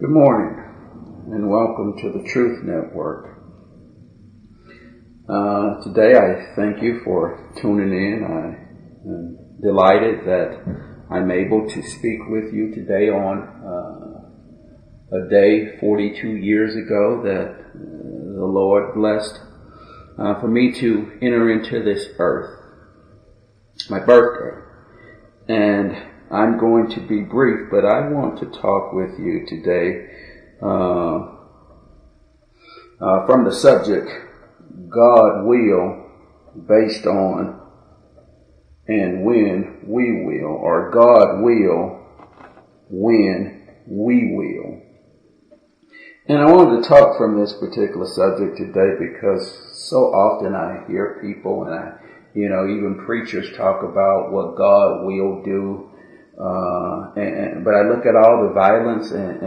Good morning and welcome to the Truth Network. Today I thank you for tuning in. I am delighted that I'm able to speak with you today on a day 42 years ago that the Lord blessed for me to enter into this earth, my birthday. And I'm going to be brief, but I want to talk with you today from the subject, God will, based on and when we will, or God will when we will. And I wanted to talk from this particular subject today because so often I hear people and even preachers talk about what God will do. But I look at all the violence and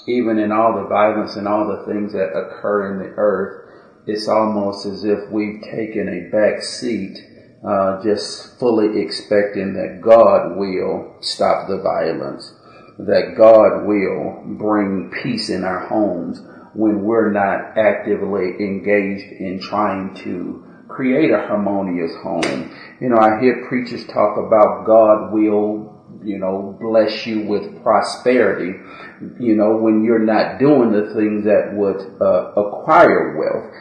even in all the violence and all the things that occur in the earth, it's almost as if we've taken a back seat, just fully expecting that God will stop the violence, that God will bring peace in our homes when we're not actively engaged in trying to create a harmonious home. I hear preachers talk about God will, bless you with prosperity, when you're not doing the things that would acquire wealth,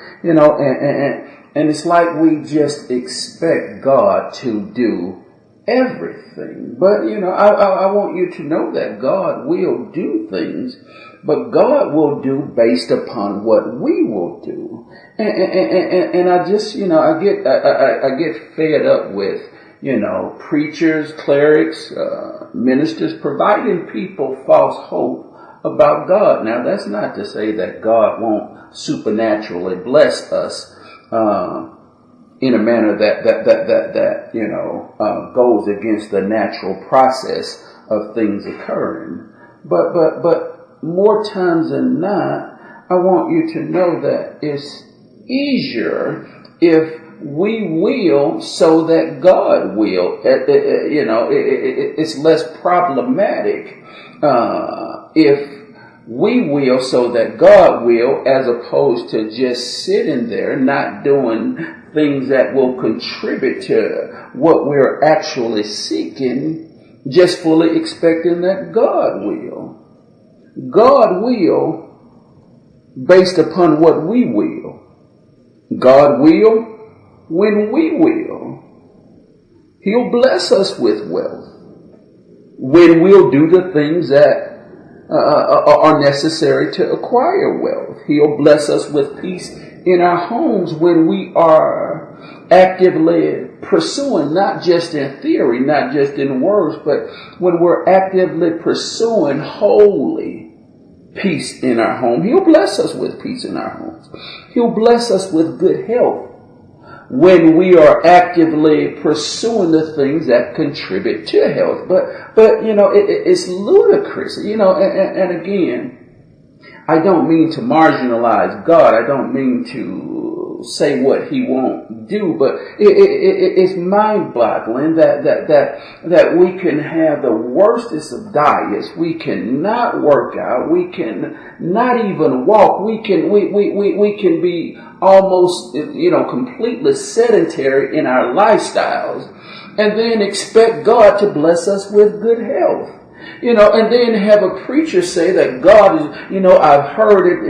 and it's like we just expect God to do everything. But, I want you to know that God will do things, but God will do based upon what we will do. And I just, I get fed up with, preachers, clerics, ministers providing people false hope about God. Now, that's not to say that God won't supernaturally bless us, in a manner that goes against the natural process of things occurring. But more times than not, I want you to know that it's easier if we will so that God will. It's less problematic if we will so that God will, as opposed to just sitting there not doing things that will contribute to what we're actually seeking, just fully expecting that God will. God will based upon what we will. God will when we will. He'll bless us with wealth when we'll do the things that are necessary to acquire wealth. He'll bless us with peace in our homes when we are actively pursuing, not just in theory, not just in words, but when we're actively pursuing holy peace in our home. He'll bless us with peace in our homes. He'll bless us with good health when we are actively pursuing the things that contribute to health. But it's ludicrous, and again, I don't mean to marginalize God. I don't mean to say what He won't do, but it's mind-boggling that we can have the worstest of diets. We cannot work out. We can not even walk. We can be almost, completely sedentary in our lifestyles, and then expect God to bless us with good health. And then have a preacher say that God is, I've heard it,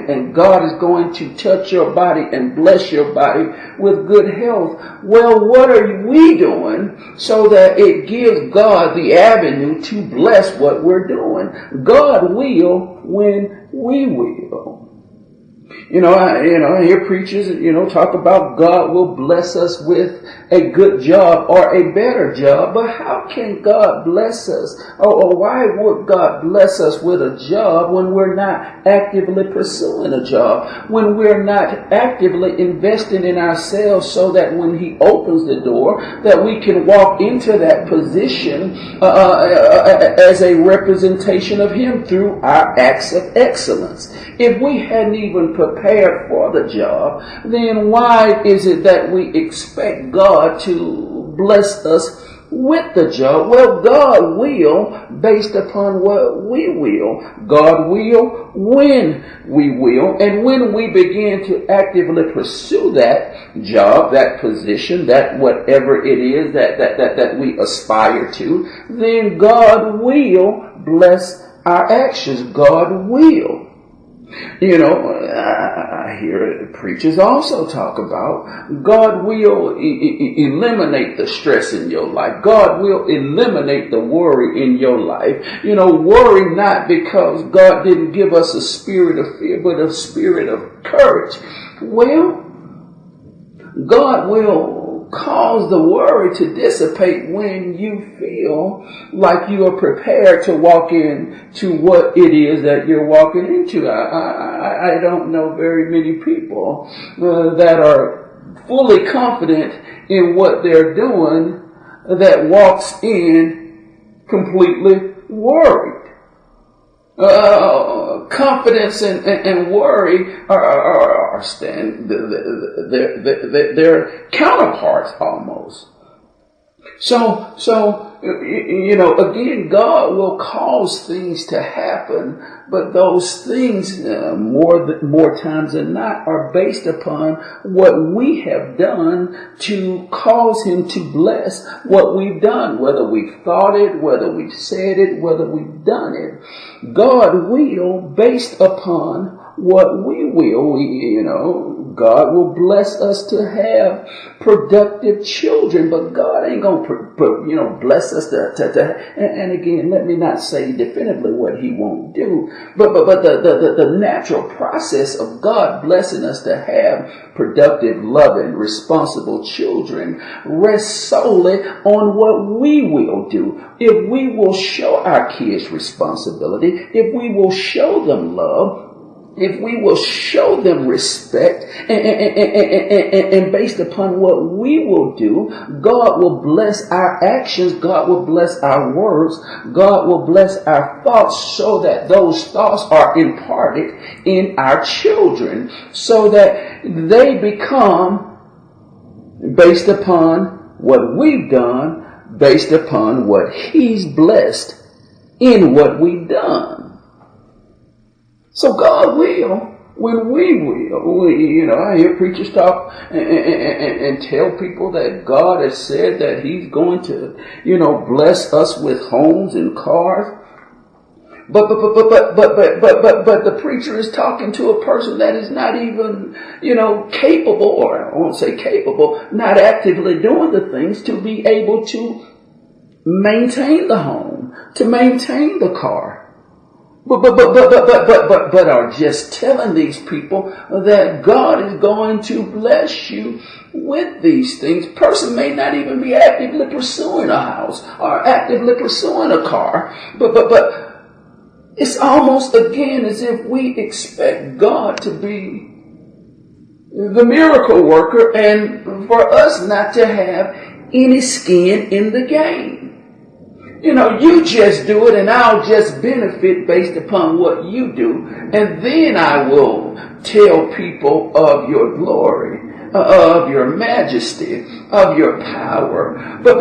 and God is going to touch your body and bless your body with good health. Well, what are we doing so that it gives God the avenue to bless what we're doing? God will when we will. I hear preachers, talk about God will bless us with a good job or a better job. But how can God bless us? Or why would God bless us with a job when we're not actively pursuing a job? When we're not actively investing in ourselves so that when He opens the door, that we can walk into that position as a representation of Him through our acts of excellence. If we hadn't even prepared for the job, then why is it that we expect God to bless us with the job? Well, God will based upon what we will. God will when we will. And when we begin to actively pursue that job, that position, that whatever it is that we aspire to, then God will bless our actions. God will. You know, I hear preachers also talk about God will eliminate the stress in your life. God will eliminate the worry in your life. You know, worry not because God didn't give us a spirit of fear, but a spirit of courage. Well, God will cause the worry to dissipate when you feel like you are prepared to walk into what it is that you're walking into. I don't know very many people that are fully confident in what they're doing that walks in completely worried. Confidence and worry are they're counterparts almost. So, you know, again, God will cause things to happen, but those things, more times than not, are based upon what we have done to cause Him to bless what we've done, whether we've thought it, whether we've said it, whether we've done it. God will based upon what we will. You know, God will bless us to have productive children, but God ain't going to, bless us and again, let me not say definitively what He won't do, but the natural process of God blessing us to have productive, loving, responsible children rests solely on what we will do. If we will show our kids responsibility, if we will show them love, if we will show them respect, and based upon what we will do, God will bless our actions, God will bless our words, God will bless our thoughts, so that those thoughts are imparted in our children, so that they become based upon what we've done, based upon what He's blessed in what we've done. So God will, when we will. I hear preachers talk and tell people that God has said that He's going to, bless us with homes and cars. But the preacher is talking to a person that is not even, capable, or I won't say capable, not actively doing the things to be able to maintain the home, to maintain the car. But are just telling these people that God is going to bless you with these things. Person may not even be actively pursuing a house or actively pursuing a car, but it's almost again as if we expect God to be the miracle worker and for us not to have any skin in the game. You just do it and I'll just benefit based upon what you do. And then I will tell people of your glory, of your majesty, of your power. But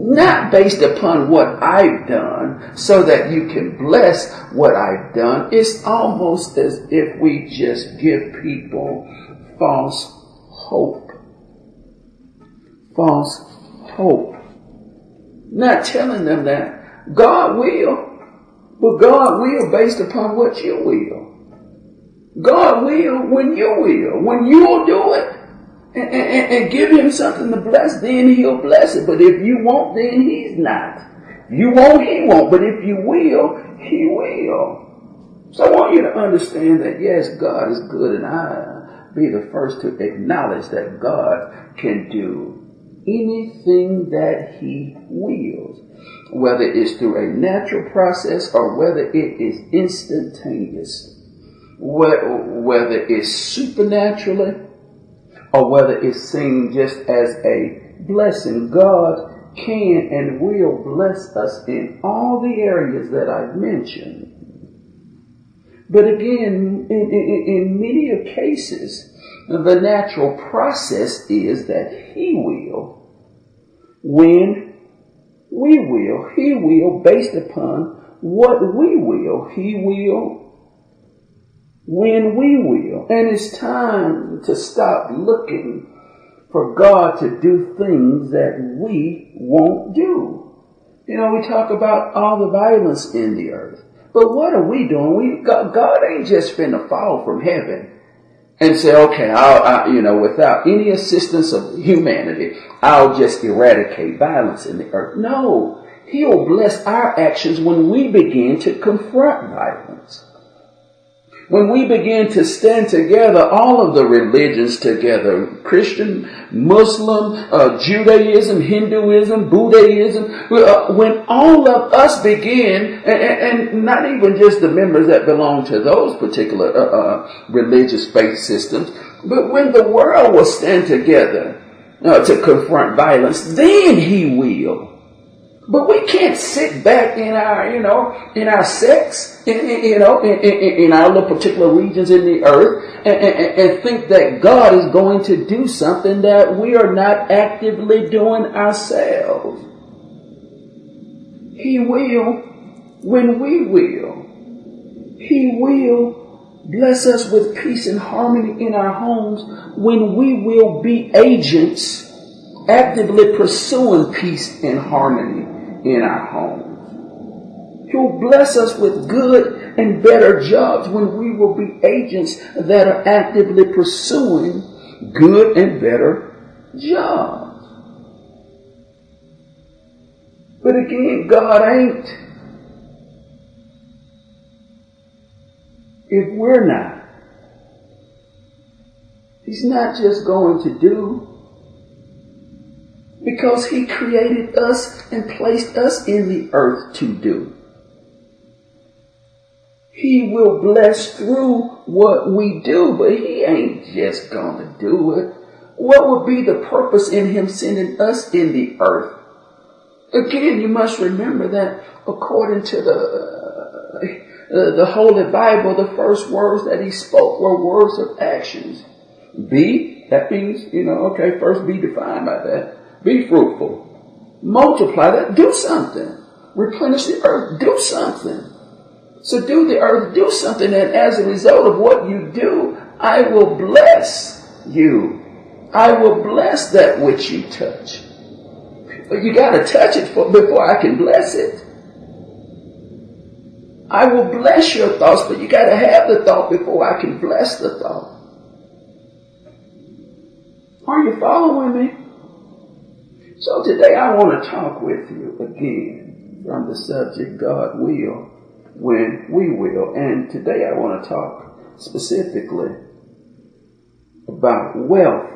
not based upon what I've done so that you can bless what I've done. It's almost as if we just give people false hope. False hope. Not telling them that God will, but God will based upon what you will. God will when you will. When you'll do it and give Him something to bless, then He'll bless it. But if you won't, then He's not. If you won't, He won't. But if you will, He will. So I want you to understand that yes, God is good, and I'll be the first to acknowledge that God can do anything that He wills, whether it's through a natural process or whether it is instantaneous, whether it's supernaturally or whether it's seen just as a blessing. God can and will bless us in all the areas that I've mentioned. But again, in many cases, the natural process is that He will. when we will. He will based upon what we will. He will when we will. And it's time to stop looking for God to do things that we won't do. You know, we talk about all the violence in the earth. But what are we doing? God ain't just finna fall from heaven and say, okay, without any assistance of humanity, I'll just eradicate violence in the earth. No, He'll bless our actions when we begin to confront violence. When we begin to stand together, all of the religions together, Christian, Muslim, Judaism, Hinduism, Buddhism, when all of us begin, and not even just the members that belong to those particular religious faith systems, but when the world will stand together to confront violence, then He will. But we can't sit back in our sects, in our little particular regions in the earth and think that God is going to do something that we are not actively doing ourselves. He will when we will. He will bless us with peace and harmony in our homes when we will be agents actively pursuing peace and harmony in our homes. He'll bless us with good and better jobs when we will be agents that are actively pursuing good and better jobs. But again, God ain't. If we're not, He's not just going to do, because He created us and placed us in the earth to do. He will bless through what we do, but He ain't just going to do it. What would be the purpose in Him sending us in the earth? Again, you must remember that according to the Holy Bible, the first words that He spoke were words of actions. Be, that means, first be defined by that. Be fruitful. Multiply that. Do something. Replenish the earth. Do something. Subdue the earth. Do something. And as a result of what you do, I will bless you. I will bless that which you touch. But you got to touch it before I can bless it. I will bless your thoughts, but you got to have the thought before I can bless the thought. Are you following me? So today I want to talk with you again from the subject God will when we will. And today I want to talk specifically about wealth.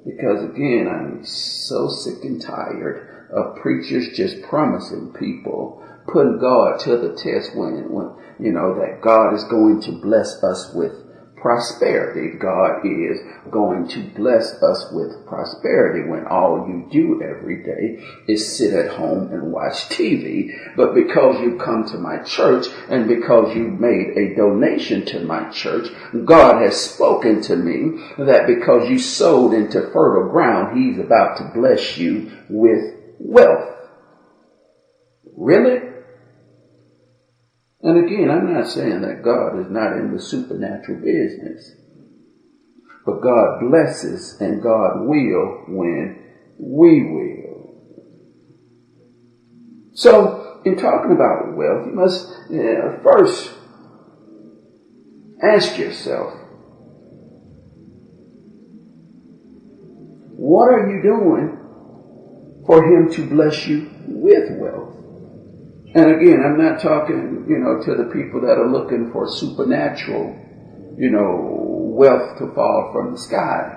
Because again, I'm so sick and tired of preachers just promising people, putting God to the test when that God is going to bless us with prosperity. God is going to bless us with prosperity when all you do every day is sit at home and watch TV. But because you come to my church and because you made a donation to my church, God has spoken to me that because you sowed into fertile ground, He's about to bless you with wealth. Really? And again, I'm not saying that God is not in the supernatural business. But God blesses and God will when we will. So, in talking about wealth, you must first ask yourself, what are you doing for Him to bless you with wealth? And again, I'm not talking, to the people that are looking for supernatural, wealth to fall from the sky.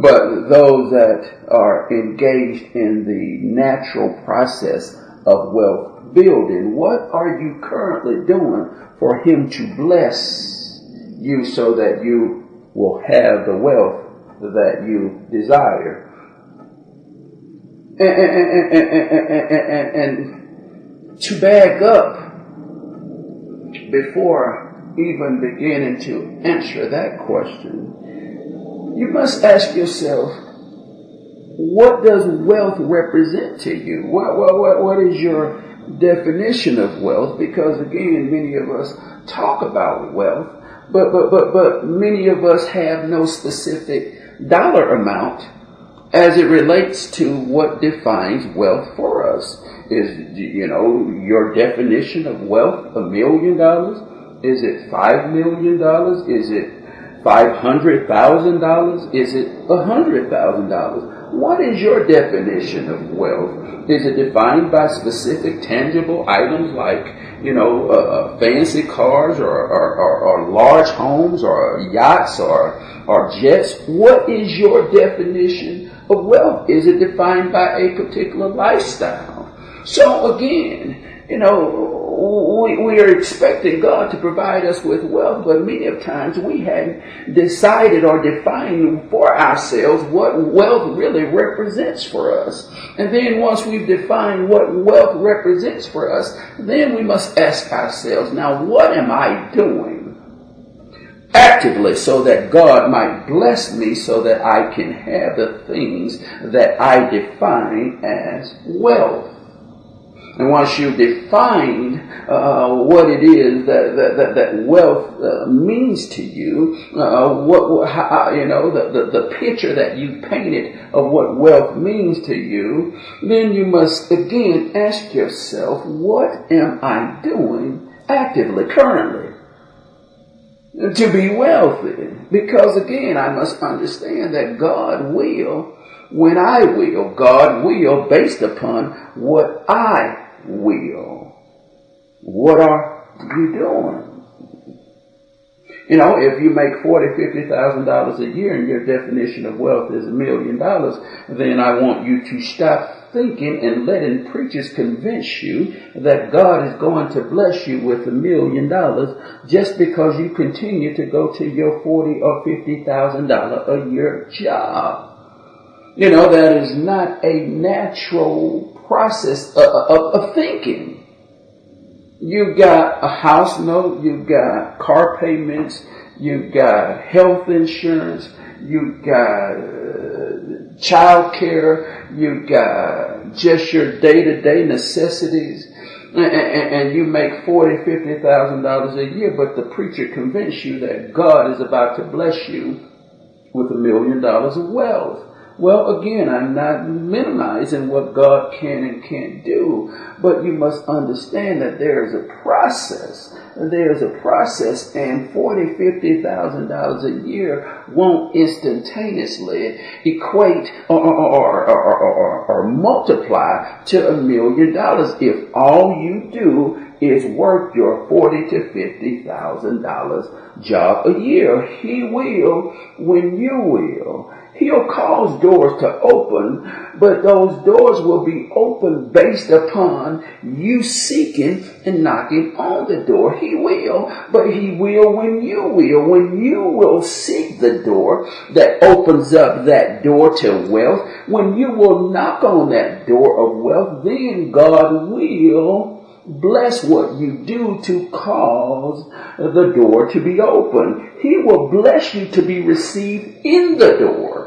But those that are engaged in the natural process of wealth building, what are you currently doing for Him to bless you so that you will have the wealth that you desire? And to back up, before even beginning to answer that question, you must ask yourself, what does wealth represent to you? What is your definition of wealth? Because again, many of us talk about wealth, but many of us have no specific dollar amount as it relates to what defines wealth for us. Is, your definition of wealth $1 million? Is it $5 million? Is it $500,000? Is it $100,000? What is your definition of wealth? Is it defined by specific tangible items like, fancy cars or large homes or yachts or jets? What is your definition of wealth? Is it defined by a particular lifestyle? So again, we are expecting God to provide us with wealth, but many of times we hadn't decided or defined for ourselves what wealth really represents for us. And then once we've defined what wealth represents for us, then we must ask ourselves, now what am I doing actively so that God might bless me so that I can have the things that I define as wealth? And once you've defined what it is that wealth means to you, the picture that you painted of what wealth means to you, then you must again ask yourself, what am I doing actively, currently, to be wealthy? Because again, I must understand that God will, when I will, God will based upon what I will. What are you doing? If you make $40,000-$50,000 a year and your definition of wealth is $1 million, then I want you to stop thinking and letting preachers convince you that God is going to bless you with $1 million just because you continue to go to your $40,000 or $50,000 a year job. That is not a natural process of thinking. You've got a house note, you've got car payments, you've got health insurance, you've got child care, you've got just your day-to-day necessities, and you make $40,000, $50,000 a year, but the preacher convinced you that God is about to bless you with $1 million of wealth. Well, again, I'm not minimizing what God can and can't do, but you must understand that there is a process. There's a process, and $40,000, $50,000 a year won't instantaneously equate or multiply to $1 million if all you do is work your $40,000 to $50,000 job a year. He will when you will. He'll cause doors to open, but those doors will be open based upon you seeking and knocking on the door. He will, but he will when you will. When you will seek the door that opens up that door to wealth, when you will knock on that door of wealth, then God will bless what you do to cause the door to be open. He will bless you to be received in the door.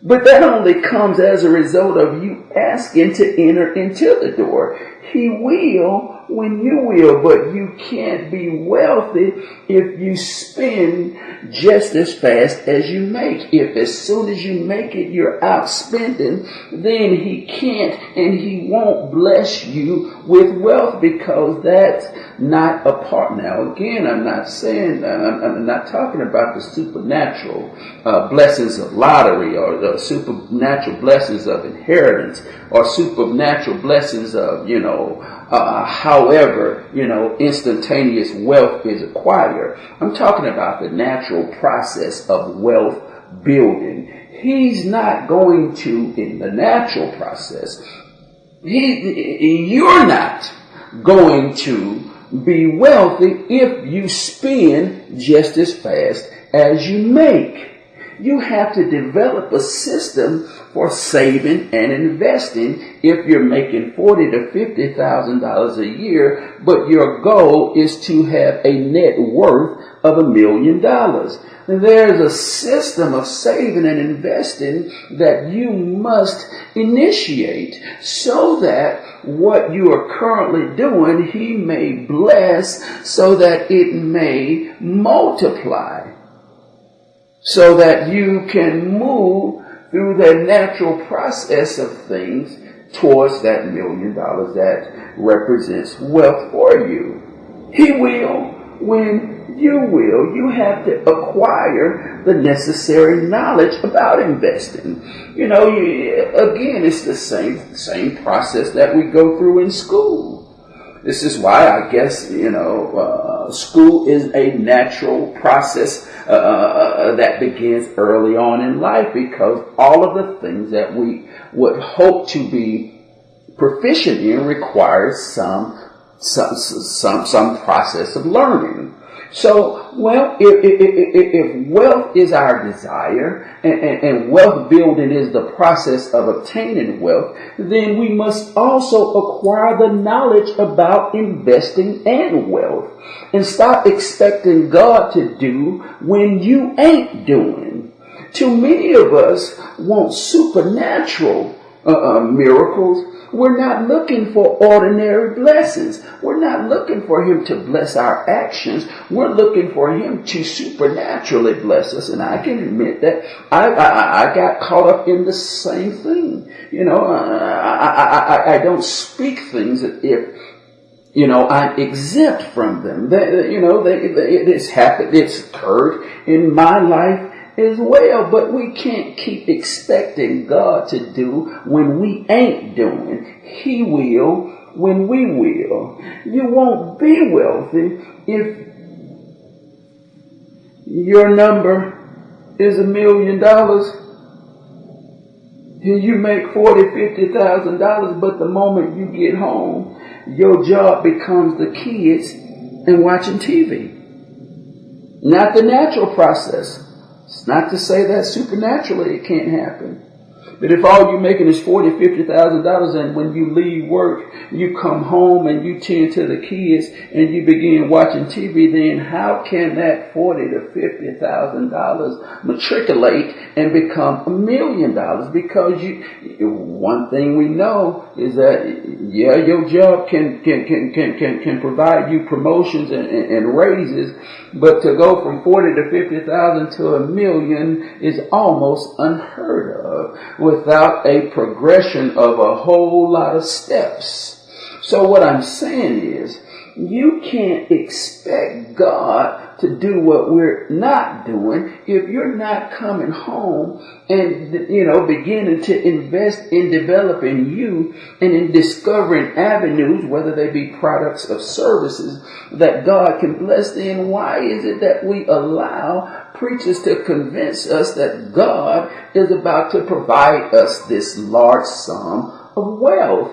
But that only comes as a result of you asking to enter into the door. He will when you will, but you can't be wealthy if you spend just as fast as you make. If as soon as you make it, you're out spending, then he can't and he won't bless you with wealth because that's not a part. Now, again, I'm not talking about the supernatural blessings of lottery or the supernatural blessings of inheritance or supernatural blessings of, however, instantaneous wealth is acquired. I'm talking about the natural process of wealth building. He's not going to, in the natural process, you're not going to be wealthy if you spend just as fast as you make. You have to develop a system for saving and investing if you're making $40,000 to $50,000 a year, but your goal is to have a net worth of $1 million. There's a system of saving and investing that you must initiate so that what you are currently doing, He may bless so that it may multiply, so that you can move through the natural process of things towards that $1 million that represents wealth for you. He will when you will. You have to acquire the necessary knowledge about investing. Again, it's the same process that we go through in school. This is why I guess, school is a natural process that begins early on in life, because all of the things that we would hope to be proficient in requires some process of learning. So, if wealth is our desire and wealth building is the process of obtaining wealth, then we must also acquire the knowledge about investing and wealth, and stop expecting God to do when you ain't doing. Too many of us want supernatural miracles. We're not looking for ordinary blessings. We're not looking for Him to bless our actions. We're looking for Him to supernaturally bless us. And I can admit that I got caught up in the same thing. I don't speak things as if I'm exempt from them. It's happened. It's occurred in my life as well, but we can't keep expecting God to do when we ain't doing. He will when we will. You won't be wealthy if your number is $1 million and you make $40,000, $50,000, but the moment you get home, your job becomes the kids and watching TV. Not the natural process. It's not to say that supernaturally it can't happen. But if all you're making is $40,000, $50,000, and when you leave work, you come home and you tend to the kids and you begin watching TV, then how can that $40,000 to $50,000 matriculate and become $1 million? Because one thing we know is that your job can provide you promotions and raises, but to go from $40,000 to $50,000 to $1 million is almost unheard of, without a progression of a whole lot of steps. So what I'm saying is, you can't expect God to do what we're not doing if you're not coming home and, beginning to invest in developing you and in discovering avenues, whether they be products or services, that God can bless. Then why is it that we allow preachers to convince us that God is about to provide us this large sum of wealth?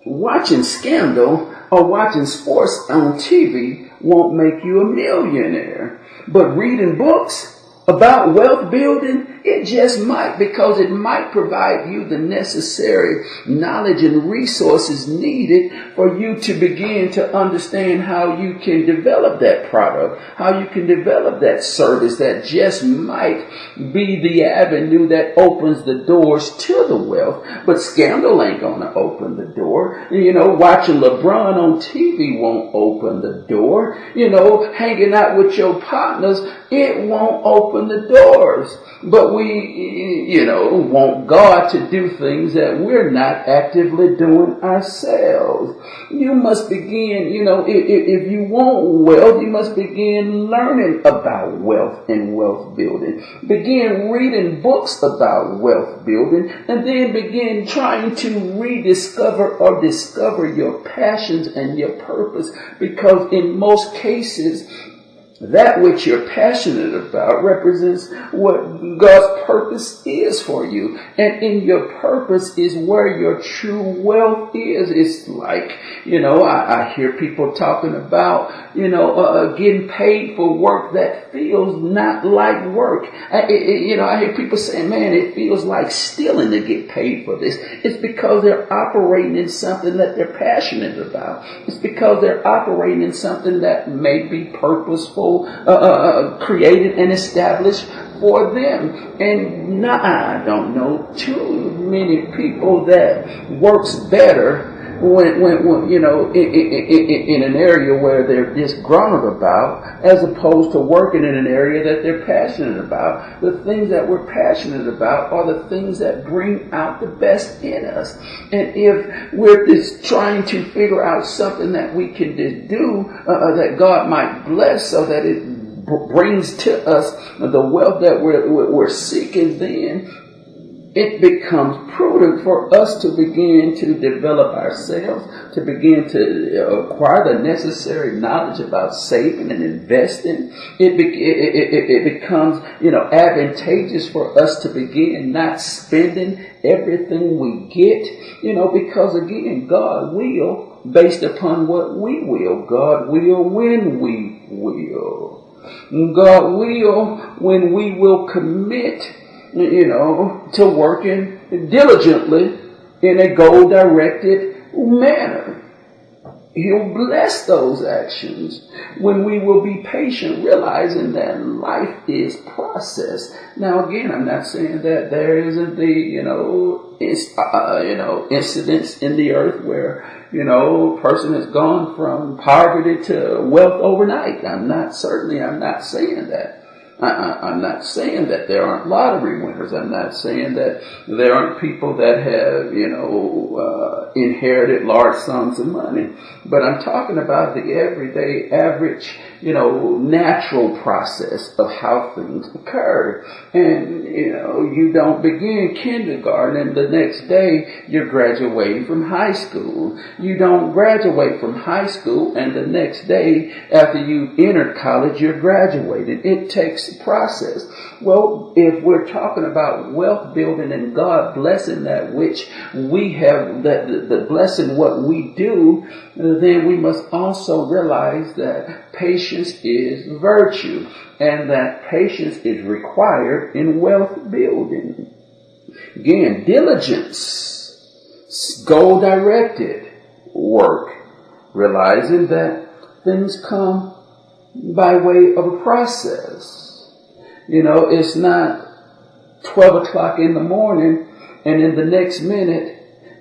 Watching Scandal or watching sports on TV won't make you a millionaire. But reading books about wealth building, it just might, because it might provide you the necessary knowledge and resources needed for you to begin to understand how you can develop that product, how you can develop that service that just might be the avenue that opens the doors to the wealth. But Scandal ain't gonna open the door. Watching LeBron on TV won't open the door. Hanging out with your partners, it won't open the doors. But we, want God to do things that we're not actively doing ourselves. You must begin, if you want wealth, you must begin learning about wealth and wealth building. Begin reading books about wealth building, and then begin trying to rediscover or discover your passions and your purpose. Because in most cases, That which you're passionate about represents what God's purpose is for you. And in your purpose is where your true wealth is. It's like, I hear people talking about, getting paid for work that feels not like work. I hear people saying, man, it feels like stealing to get paid for this. It's because they're operating in something that they're passionate about. It's because they're operating in something that may be purposeful, created and established for them. And I don't know too many people that works better when in an area where they're disgruntled about, as opposed to working in an area that they're passionate about. The things that we're passionate about are the things that bring out the best in us. And if we're just trying to figure out something that we can just do, that God might bless so that it brings to us the wealth that we're seeking, then it becomes prudent for us to begin to develop ourselves, to begin to acquire the necessary knowledge about saving and investing. It becomes, advantageous for us to begin not spending everything we get, because again, God will based upon what we will. God will when we will. God will when we will commit, to working diligently in a goal-directed manner. He'll bless those actions when we will be patient, realizing that life is process. Now, again, I'm not saying that there isn't the, incidents in the earth where, a person has gone from poverty to wealth overnight. I'm not saying that. I'm not saying that there aren't lottery winners. I'm not saying that there aren't people that have, inherited large sums of money. But I'm talking about the everyday, average, natural process of how things occur. And, you don't begin kindergarten and the next day you're graduating from high school. You don't graduate from high school and the next day after you entered college, you're graduated. It takes a process. Well, if we're talking about wealth building and God blessing that which we have, the blessing what we do, then we must also realize that patience is virtue and that patience is required in wealth building. Again, diligence, goal-directed work, realizing that things come by way of a process. It's not 12 o'clock in the morning and in the next minute,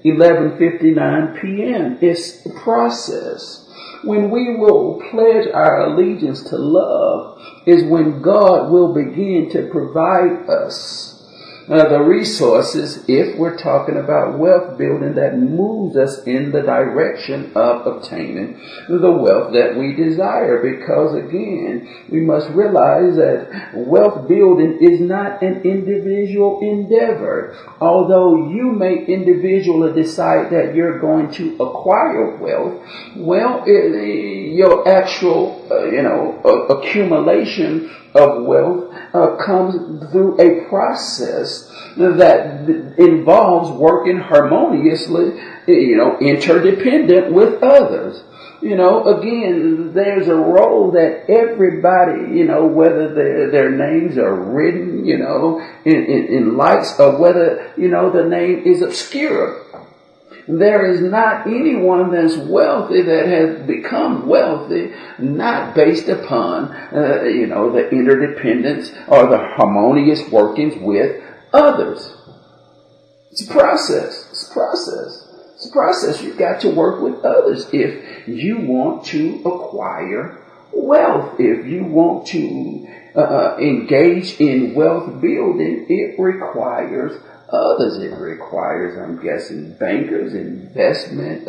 11:59 p.m. It's a process. When we will pledge our allegiance to love is when God will begin to provide us the resources, if we're talking about wealth building, that moves us in the direction of obtaining the wealth that we desire. Because again, we must realize that wealth building is not an individual endeavor. Although you may individually decide that you're going to acquire wealth, your actual, accumulation of wealth comes through a process that involves working harmoniously, interdependent with others. Again, there's a role that everybody, whether their names are written, in lights, or whether, the name is obscure. There is not anyone that's wealthy that has become wealthy not based upon, the interdependence or the harmonious workings with others. It's a process. It's a process. You've got to work with others if you want to acquire wealth. If you want to engage in wealth building, it requires others. It requires, I'm guessing, bankers, investment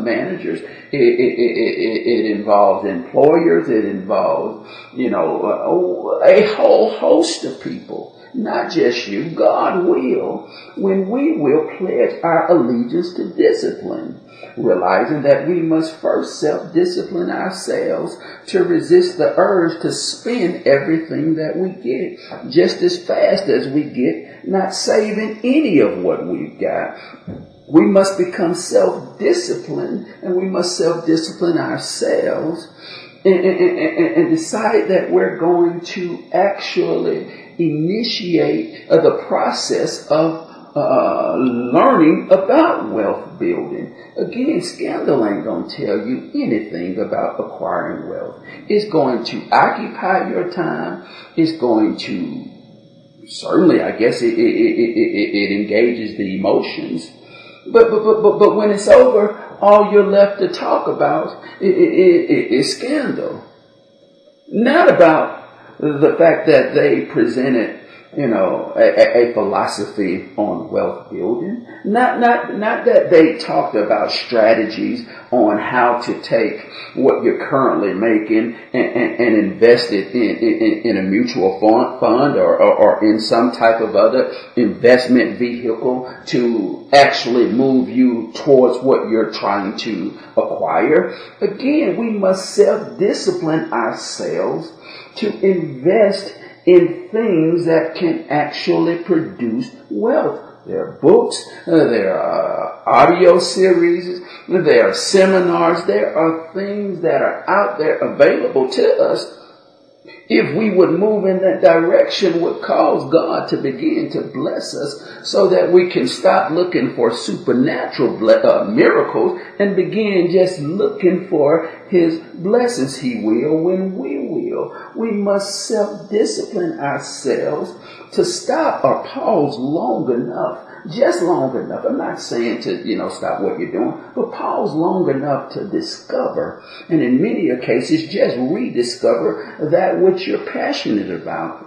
managers. It involves employers. It involves, a whole host of people. Not just you, God will, when we will pledge our allegiance to discipline, realizing that we must first self-discipline ourselves to resist the urge to spend everything that we get just as fast as we get, not saving any of what we've got. We must become self-disciplined, and we must self-discipline ourselves and decide that we're going to actually initiate the process of learning about wealth building. Again, scandal ain't going to tell you anything about acquiring wealth. It's going to occupy your time. It's going to, certainly, I guess it engages the emotions. But when it's over, all you're left to talk about is scandal. Not about the fact that they presented, a philosophy on wealth building. Not that they talked about strategies on how to take what you're currently making and invest it in a mutual fund or in some type of other investment vehicle to actually move you towards what you're trying to acquire. Again, we must self-discipline ourselves to invest in things that can actually produce wealth. There are books, there are audio series, there are seminars, there are things that are out there available to us. If we would move in that direction, would cause God to begin to bless us so that we can stop looking for supernatural miracles and begin just looking for His blessings. He will when we will. We must self-discipline ourselves to stop or pause long enough. Just long enough. I'm not saying to, stop what you're doing, but pause long enough to discover, and in many cases, just rediscover that which you're passionate about.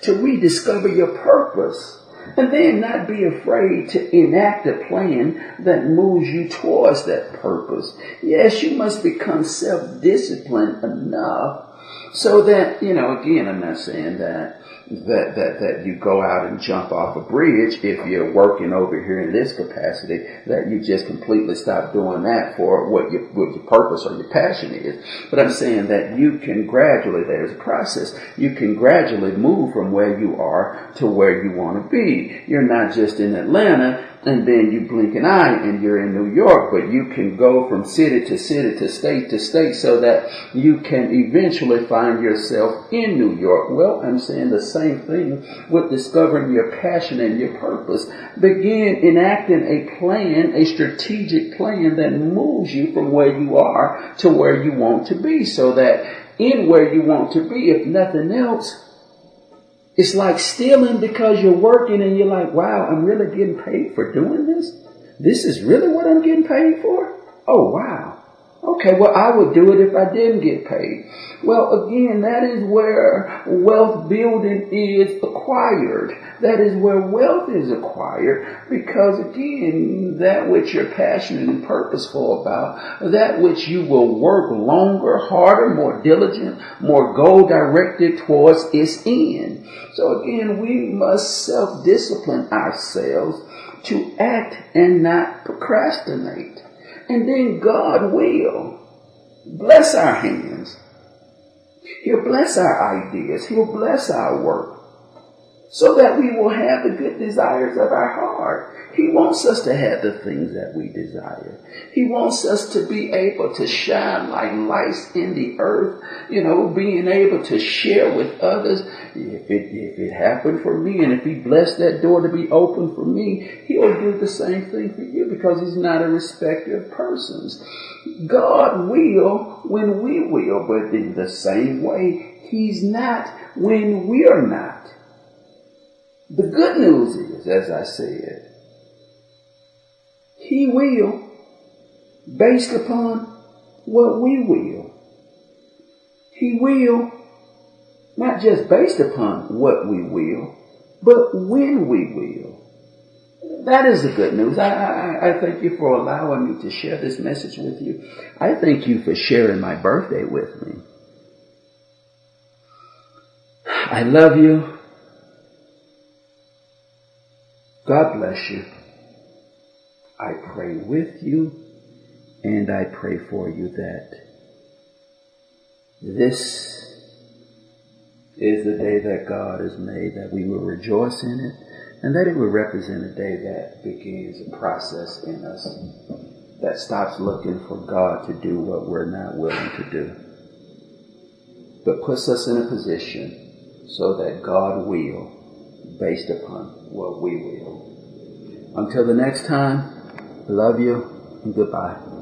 To rediscover your purpose. And then not be afraid to enact a plan that moves you towards that purpose. Yes, you must become self-disciplined enough so that, again, I'm not saying that you go out and jump off a bridge if you're working over here in this capacity, that you just completely stop doing that for what your purpose or your passion is. But I'm saying that you can gradually, there's a process, you can gradually move from where you are to where you want to be. You're not just in Atlanta and then you blink an eye and you're in New York, but you can go from city to city to state so that you can eventually find yourself in New York. Well, I'm saying the same thing with discovering your passion and your purpose. Begin enacting a plan, a strategic plan that moves you from where you are to where you want to be, so that in where you want to be, if nothing else, it's like stealing because you're working and you're like, wow, I'm really getting paid for doing this? This is really what I'm getting paid for? Oh, wow. Okay, well, I would do it if I didn't get paid. Well, again, that is where wealth building is acquired. That is where wealth is acquired because, again, that which you're passionate and purposeful about, that which you will work longer, harder, more diligent, more goal-directed towards its end. So, again, we must self-discipline ourselves to act and not procrastinate. And then God will bless our hands. He'll bless our ideas. He'll bless our work so that we will have the good desires of our heart. He wants us to have the things that we desire. He wants us to be able to shine like lights in the earth, being able to share with others. If it happened for me and if He blessed that door to be open for me, He'll do the same thing for you because He's not a respecter of persons. God will when we will, but in the same way, He's not when we're not. The good news is, as I said, He will based upon what we will. He will not just based upon what we will, but when we will. That is the good news. I thank you for allowing me to share this message with you. I thank you for sharing my birthday with me. I love you. God bless you. I pray with you, and I pray for you that this is the day that God has made, that we will rejoice in it, and that it will represent a day that begins a process in us that stops looking for God to do what we're not willing to do, but puts us in a position so that God will, based upon what we will. Until the next time, love you and goodbye.